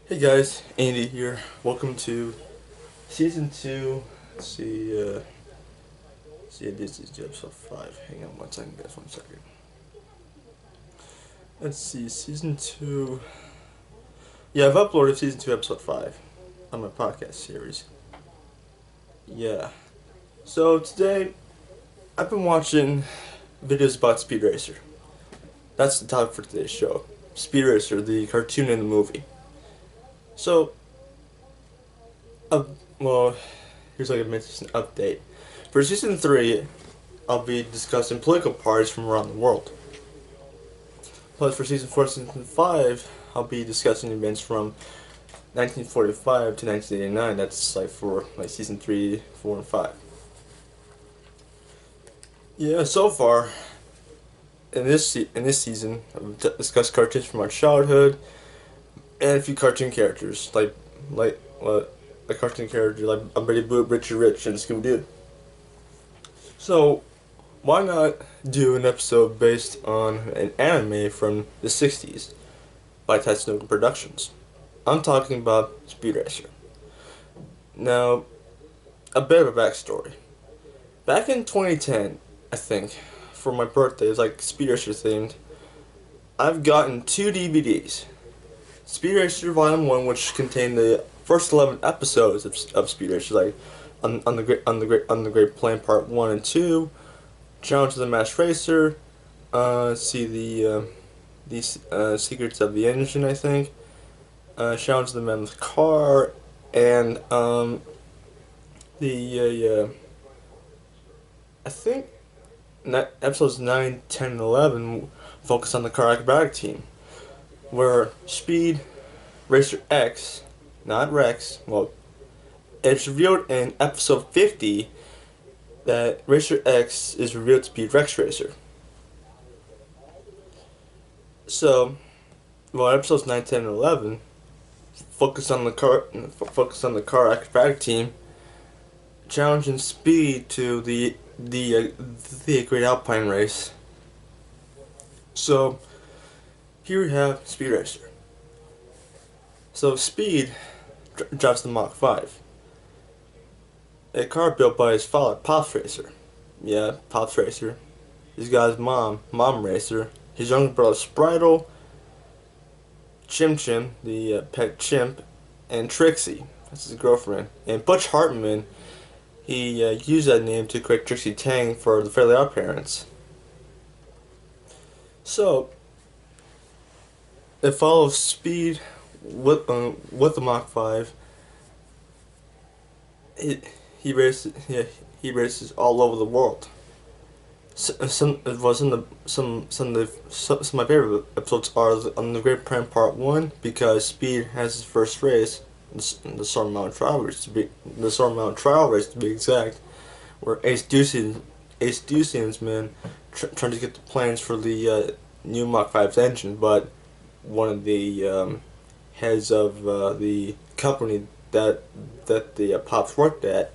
Hey guys, Andy here. Welcome to season 2. This is episode 5. Hang on one second, guys, 1 second. Let's see, season 2. Yeah, I've uploaded season 2, episode 5 on my podcast series. Yeah. So today, I've been watching videos about Speed Racer. That's the topic for today's show. Speed Racer, the cartoon and the movie. So, well, here's like a mention update. For season 3, I'll be discussing political parties from around the world. Plus, for season 4 and season 5, I'll be discussing events from 1945 to 1989. That's like for like season 3, 4, and 5. Yeah, so far in this season, I've discussed cartoons from our childhood and a few cartoon characters like a cartoon character like Betty Boop, Richard Rich, and Scooby Doo. So, why not do an episode based on an anime from the 60s by Tatsunoko Productions? I'm talking about Speed Racer. Now, a bit of a backstory. Back in 2010, I think, for my birthday, it's like Speed Racer themed, I've gotten 2 DVDs. Speed Racer Volume 1, which contained the first 11 episodes of Speed Racer, like on the Great Plain Part 1 and 2, Challenge of the Masked Racer, see these Secrets of the Engine, I think, Challenge of the Man with the Car, and I think episodes 9, 10, and 11 focus on the car acrobatic team, where Speed Racer X, not Rex, well, it's revealed in episode 50 that Racer X is revealed to be Rex Racer. So, well, episodes 9, 10, and 11 focus on the car acrobatic team, challenging Speed to the Great Alpine Race. So, here we have Speed Racer. So Speed drives the Mach 5. A car built by his father, Pops Racer. Yeah, Pops Racer. He's got his mom Racer. His younger brother, Spritle, Chim Chim, the pet chimp, and Trixie, that's his girlfriend. And Butch Hartman, he used that name to create Trixie Tang for the Fairly Odd Parents. So, it follows Speed with the Mach 5. He races all over the world. Some of my favorite episodes are on the Great Prime Part 1, because Speed has his first race, the Storm Mountain Trial Race to be exact, where Ace Ducian's men trying to get the plans for the new Mach 5's engine, but one of the heads of the company that the Pops worked at,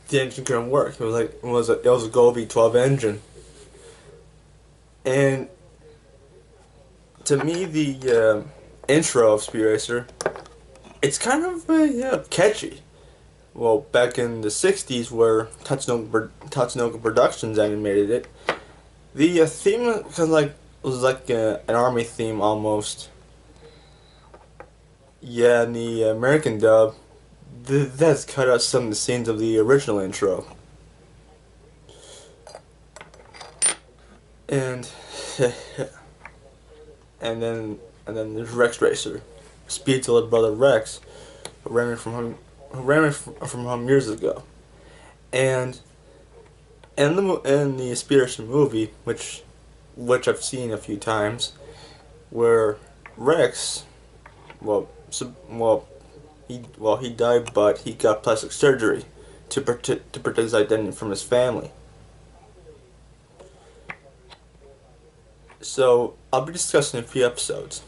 the engine couldn't work. It was a Go V12 engine, and to me the intro of Speed Racer, it's kind of catchy. Well, back in the 60s, where Tatsunoko Productions animated it, the theme was like an army theme almost. Yeah, in the American dub, that's cut out some of the scenes of the original intro. And and then there's Rex Racer, Speed's little brother Rex, who ran from home years ago. And in the Speed Racer movie, which I've seen a few times, where Rex, he died, but he got plastic surgery to protect his identity from his family. So I'll be discussing a few episodes.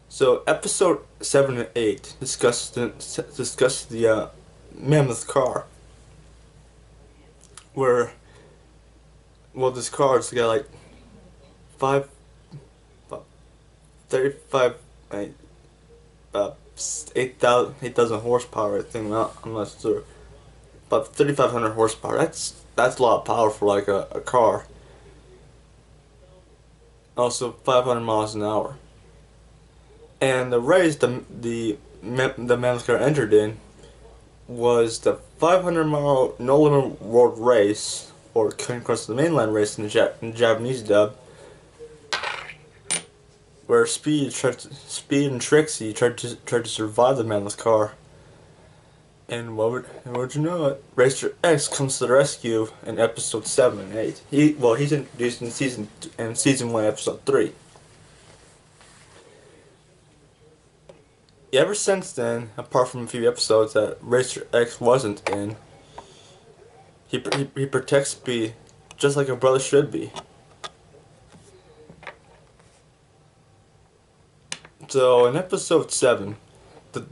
So episode 7 and 8 discuss the mammoth car, where this car's got like five 35, about 8,000 horsepower. I think. I'm not sure. But 3,500 horsepower. That's a lot of power for like a car. Also 500 miles an hour. And the race the man's car entered in was the 500-mile no limit world race, or King Across the Mainland race in the Japanese dub, where Speed and Trixie tried to survive the manless car. And what would you know it? Racer X comes to the rescue in episode 7 and 8. He's introduced in season 1, episode 3. Ever since then, apart from a few episodes that Racer X wasn't in, he protects Speed just like a brother should be. So in episode 7, the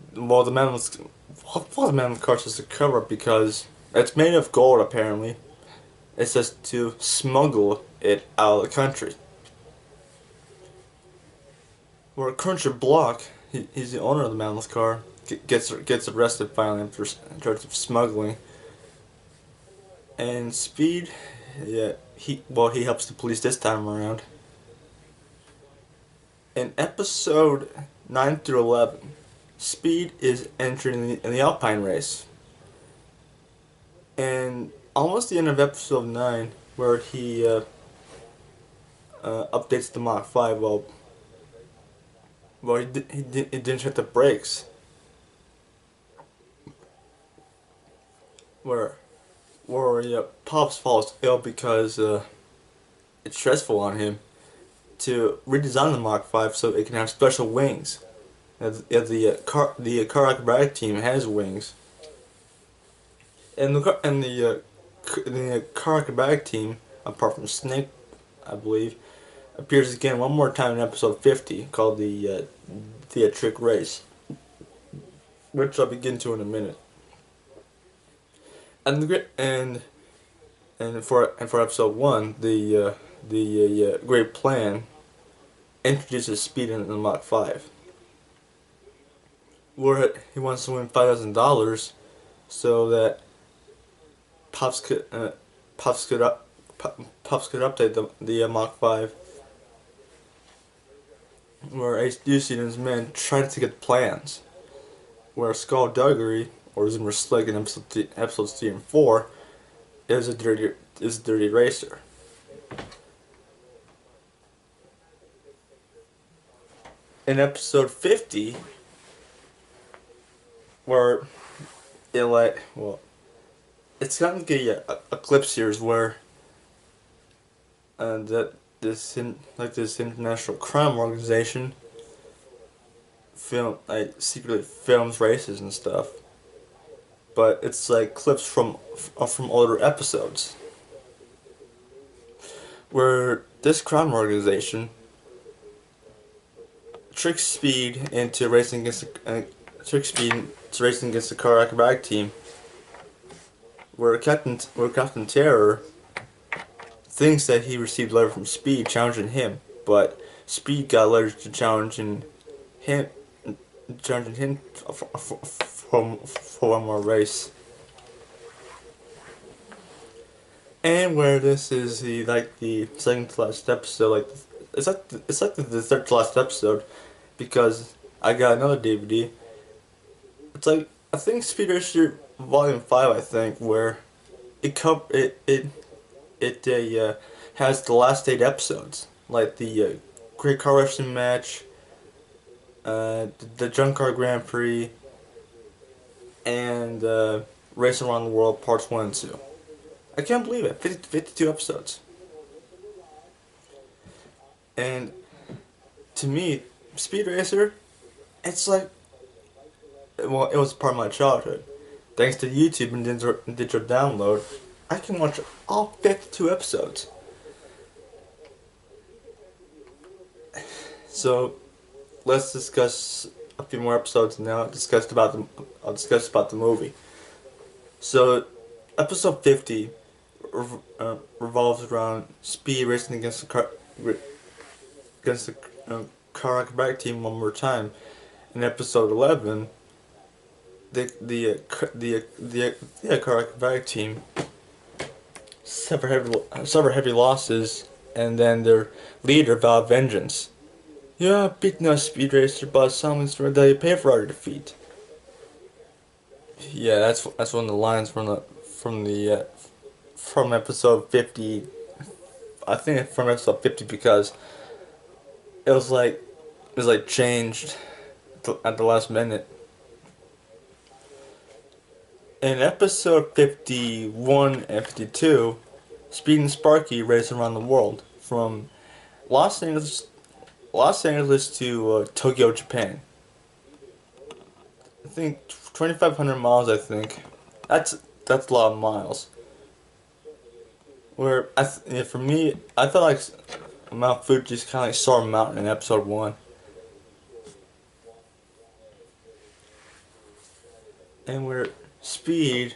man with the car says to cover up because it's made of gold apparently. It says to smuggle it out of the country. Where Cruncher Block, he's the owner of the manless car, gets arrested finally after charge of smuggling. And Speed, yeah, he helps the police this time around. In episode 9 through 11, Speed is entering in the Alpine race. And almost the end of episode 9, where he updates the Mach 5, he didn't hit the brakes. Where Pops falls ill because it's stressful on him to redesign the Mach 5 so it can have special wings. The car acrobatic team has wings, and the car acrobatic team, apart from Snake, I believe, appears again one more time in episode 50, called the Trick Race, which I'll begin to in a minute. And for episode 1, the Great Plan introduces Speed in the Mach 5, where he wants to win $5,000 so that Pops could update the Mach 5, where Ace Ducey and his men try to get plans, where Skullduggery, or Zimmer Slick in episodes 3 and 4, is a dirty racer. In episode 50, where it's kind of a clip series where this international crime organization secretly films races and stuff, but it's like clips from older episodes, where this crime organization tricks Speed into racing against the car acrobatic team, where Captain Terror thinks that he received a letter from Speed challenging him, but Speed got letters to challenging him for one more race. And where this is the second to last episode, it's like the third to last episode, because I got another DVD. It's like, I think Speed Racer Volume 5, I think, where it has the last 8 episodes, like the Great Car Racing Match, the Junk Car Grand Prix, and Race Around the World Parts 1 and 2. I can't believe it. 52 episodes. And to me, Speed Racer, it's like, it was part of my childhood. Thanks to YouTube and digital download, I can watch all 52 episodes. So, let's discuss a few more episodes now. I'll discuss about the movie. So, episode 50 revolves around Speed racing against the car acrobatic team one more time. In episode 11, the car acrobatic team suffer heavy losses, and then their leader vowed vengeance. You have beaten us, Speed Racer, but someone's that you pay for our defeat. Yeah, that's one of the lines from episode 50. I think from episode 50 because it was like changed at the last minute. In episode 51 and 52, Speed and Sparky race around the world from Los Angeles, Los Angeles to Tokyo, Japan. I think 2,500 miles. I think that's a lot of miles. Where yeah, for me, I felt like Mount Fuji's kind of like Soar Mountain in episode 1. And where Speed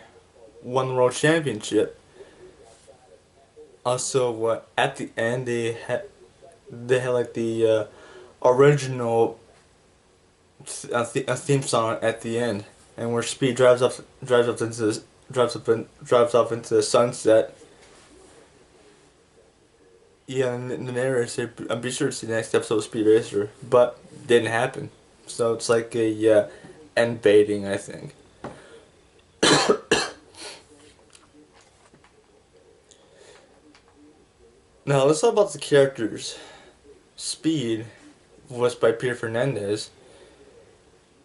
won the world championship. Also, at the end they had like the original a theme song at the end, and where Speed drives off into the sunset. Yeah, and the narrator said, "I'll be sure to see the next episode of Speed Racer," but didn't happen. So it's like a end baiting, I think. Now let's talk about the characters. Speed, voiced by Peter Fernandez,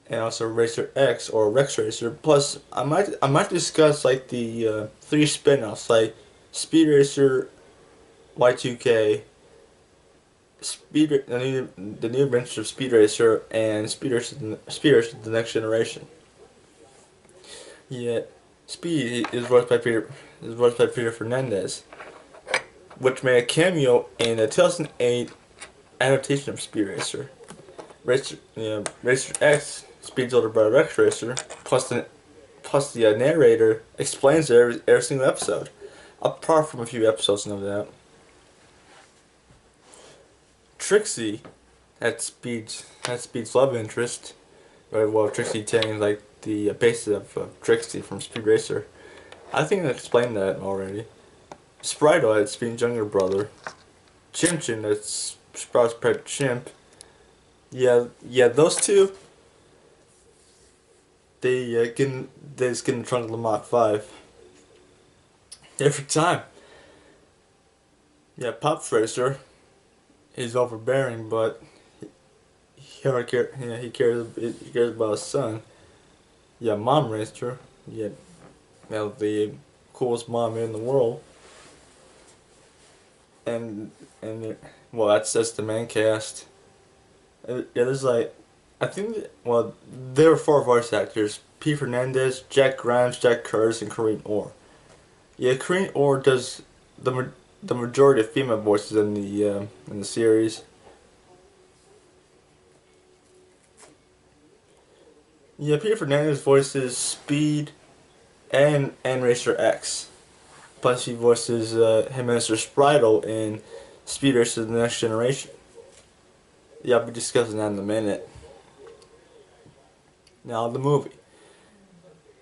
and also Racer X or Rex Racer. Plus, I might discuss like the 3 spin-offs, like Speed Racer Y2K, the new adventures of Speed Racer, and Speed Racer the Next Generation. Yet, Speed is voiced by Peter Fernandez, which made a cameo in a 2008 adaptation of Speed Racer. Racer X, Speed's older brother Rex Racer, plus the narrator explains every single episode, apart from a few episodes, no doubt. Trixie, that's Speed's love interest. Well, Trixie Tang, like the basis of Trixie from Speed Racer. I think I explained that already. Sprite-O, that's Speed's younger brother. Chim Chim, that's Sprout's pet chimp. Yeah, those two. They just get in the trunk of the Mach 5 every time. Yeah, Pop Racer. He's overbearing, but he cares about his son. Yeah, Mom Racer. Yeah, the coolest mom in the world. And well, that's the main cast. Yeah, there's like, I think there were 4 voice actors: P. Fernandez, Jack Grimes, Jack Curtis, and Corinne Orr. Yeah, Corinne Orr does the majority of female voices in the series. Yeah, Peter Fernandez voices Speed and Racer X. Plus, he voices him as Mr. Sprite-O in Speed Racer: The Next Generation. Yeah, I'll be discussing that in a minute. Now, the movie.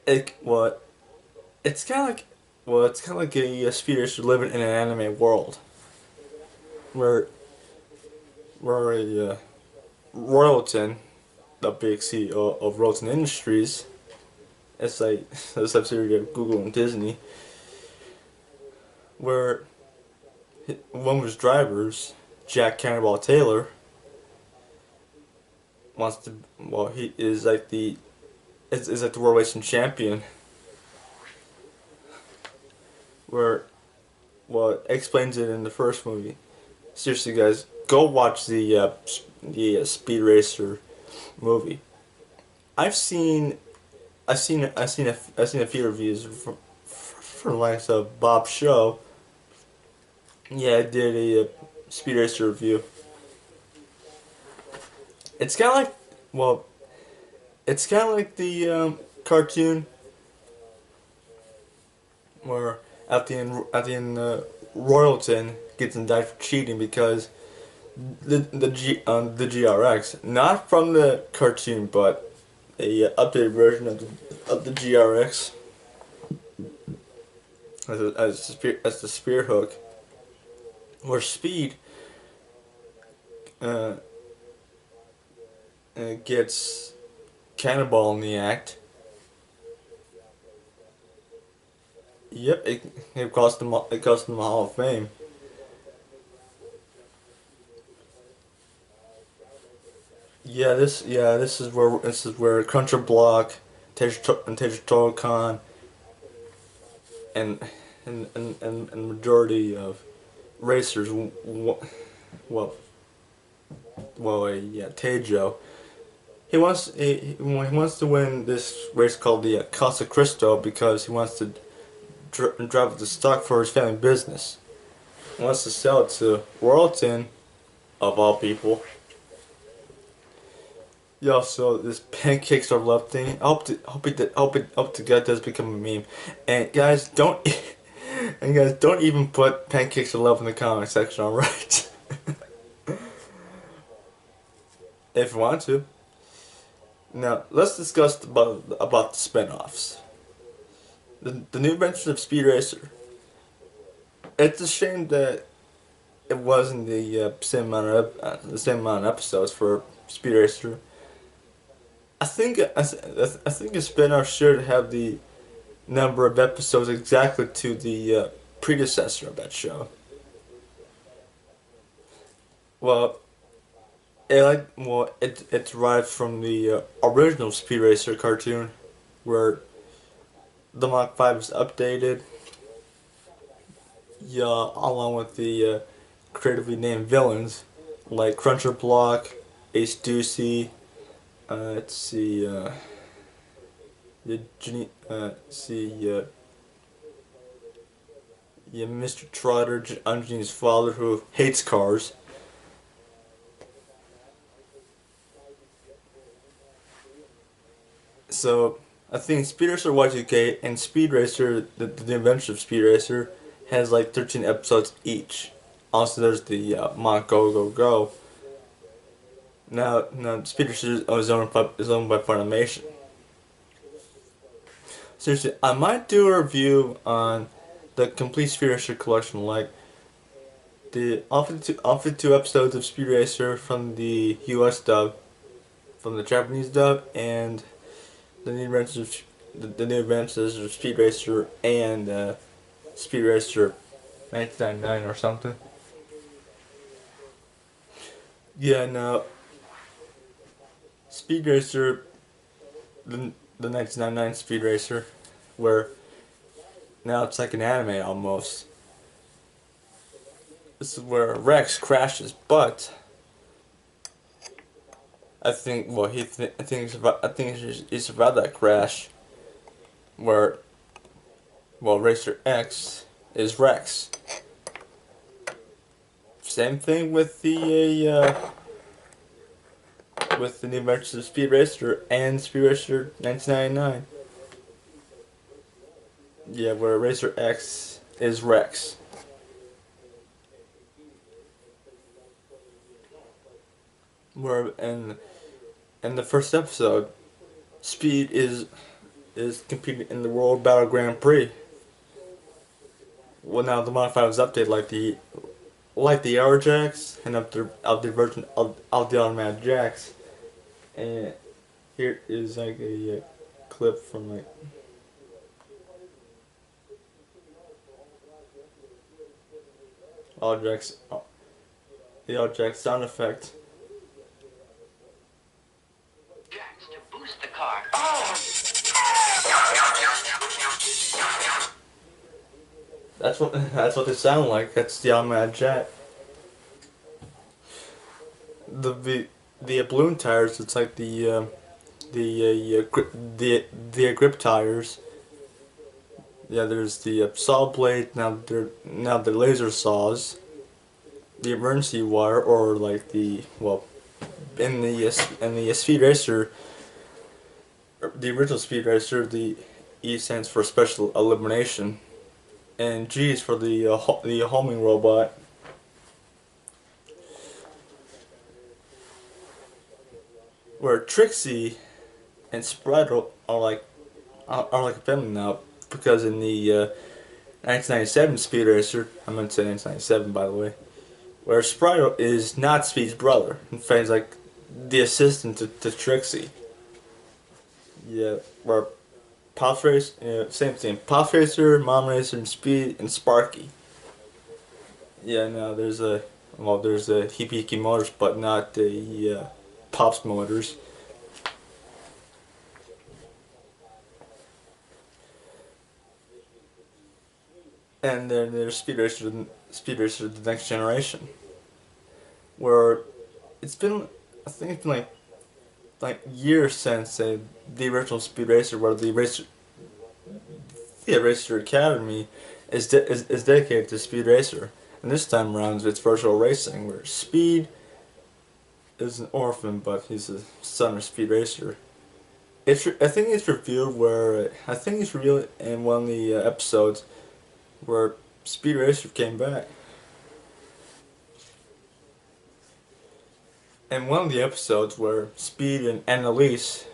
It's kind of like a Speed Racer living in an anime world, where Royalton, the big CEO of Royalton Industries, it's like a subsidiary of Google and Disney, where one of his drivers, Jack Cannonball Taylor, he is like the world racing champion, where it explains it in the first movie. Seriously, guys, go watch the Speed Racer movie. I've seen a few reviews from like Bob Show. Yeah, I did a Speed Racer review. It's kind of like the cartoon where at the end Royalton gets indicted for cheating because the GRX, not from the cartoon, but a updated version of the GRX as the spear hook, where Speed uh, gets Cannonball in the act. Yep, it cost him a Hall of Fame. This is where Cruncher Block, Teja Khan, and majority of racers, Tejo. He wants to win this race called the Casa Cristo because he wants to drive the stock for his family business. He wants to sell it to Royalton, of all people. Yeah, so this pancakes are love thing. I hope to God does become a meme. And guys, don't even put pancakes are love in the comment section, alright? If you want to. Now let's discuss about the spin-offs. The new adventures of Speed Racer. It's a shame that it wasn't the same amount of episodes for Speed Racer. I think a spin-off should have the number of episodes exactly to the predecessor of that show. Well, it derived from the original Speed Racer cartoon, where the Mach 5 is updated. Yeah, along with the creatively named villains like Cruncher Block, Ace Deucey. Let's see. Mr. Trotter, Anjani's father, who hates cars. So, I think Speed Racer Y2K and Speed Racer, the Adventure of Speed Racer, has like 13 episodes each. Also, there's the Mach Go Go Go. Now, Speed Racer is owned by Funimation. Seriously, I might do a review on the complete Speed Racer collection, like the all 52 episodes of Speed Racer from the US dub, from the Japanese dub, and the new adventures of Speed Racer and Speed Racer 1999 or something. Yeah, no. Speed Racer, the 1999 Speed Racer, where now it's like an anime almost. This is where Rex crashes, but I think he survived that crash. Where Racer X is Rex. Same thing with the new adventures of Speed Racer and Speed Racer 1999. Yeah, where Racer X is Rex. Where in the first episode, Speed is competing in the World Battle Grand Prix. Well, now the modified was updated like the Air Jacks and of the version of the automatic jacks. And here is like a clip from like the All Jacks sound effect. Jacks to boost the car. That's what they sound like. That's the automatic jack. The balloon tires. It's like the grip tires. Yeah, there's the saw blade. Now the laser saws. The emergency wire, or like in the Speed Racer, the original Speed Racer, the E stands for special elimination, and G is for the homing robot. where Trixie and Sprite are like a family now, because in the 1997 Speed Racer, I meant to say 1997 by the way, where Sprite is not Speed's brother. In fact, he's like the assistant to Trixie. Yeah, where Pops Racer, same thing. Pops Racer, Mom Racer, and Speed, and Sparky. Yeah, no, there's a Hiki Hiki Motors, but not the Pops Motors. And then there's Speed Racer, the Next Generation, where it's been, I think it's been like years since the original Speed Racer, where the Racer Academy is dedicated to Speed Racer, and this time around it's virtual racing, where Speed is an orphan, but he's a son of Speed Racer. I think it's revealed in one of the episodes where Speed Racer came back. In one of the episodes where Speed and Annalise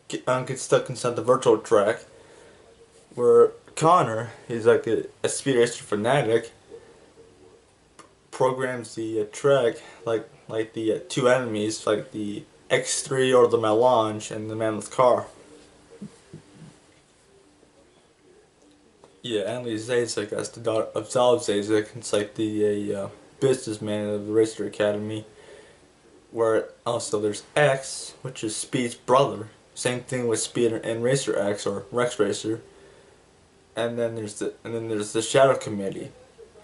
get stuck inside the virtual track, where Connor, he's like a Speed Racer fanatic, programs the track like the two enemies, like the X3 or the Melange and the man with car. Yeah, Annalise Zazek, that's the daughter of Zal Zazek. It's like the businessman of the Racer Academy. Where also there's X, which is Speed's brother. Same thing with Speed and Racer X or Rex Racer. And then there's the Shadow Committee.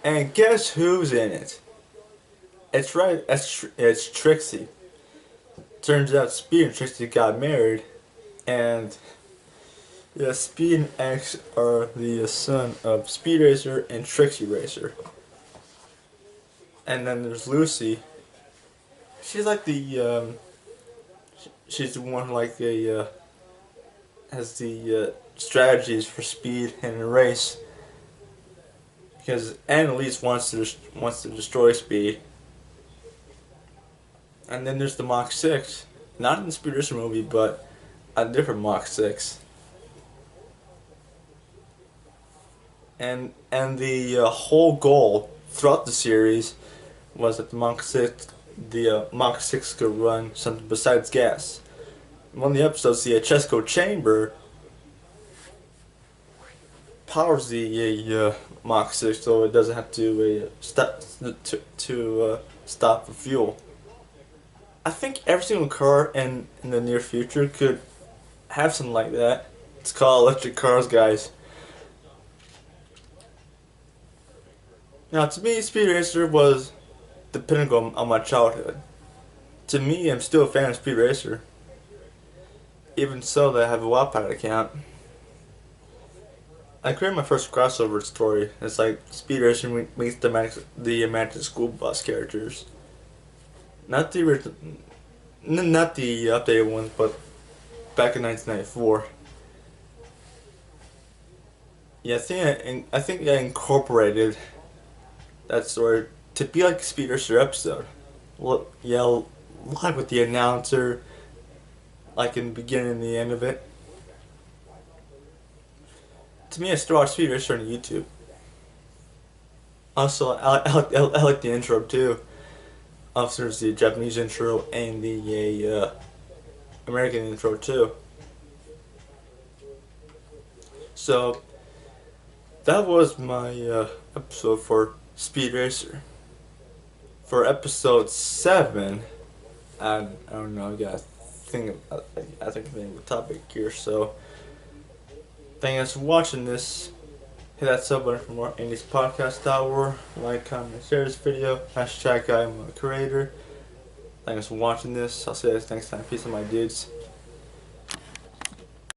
And guess who's in it? It's right, it's Trixie. Turns out Speed and Trixie got married, and yeah, Speed and X are the son of Speed Racer and Trixie Racer. And then there's Lucy. She's like she's the one like has the strategies for Speed in a race. Because Annalise wants to destroy Speed. And then there's the Mach 6. Not in the Speed Racer movie, but a different Mach 6. And the whole goal throughout the series was that the Mach 6 could run something besides gas. In one of the episodes, the Chesco chamber powers the Mach 6, so it doesn't have to stop for fuel. I think every single car in the near future could have something like that. It's called electric cars, guys. Now, to me, Speed Racer was the pinnacle of my childhood. To me, I'm still a fan of Speed Racer. Even so, that I have a Wattpad account. I created my first crossover story. It's like Speed Racer meets the Magic School Bus characters. Not the original, not the updated ones, but back in 1994. Yeah, I think I incorporated that story to be like a Speed Racer episode. Well, yeah, live with the announcer, like in the beginning and the end of it. To me, I still watch Speed Racer on YouTube. Also, I like the intro too. Also, there's the Japanese intro and the American intro too. So, that was my episode for Speed Racer. For episode 7, I don't know, I gotta think of the topic here, so thanks for watching this. Hit that sub button for more Andy's Podcast Hour. Like, comment, share this video. Hashtag I'm a creator. Thanks for watching this. I'll see you guys next time. Peace out, my dudes.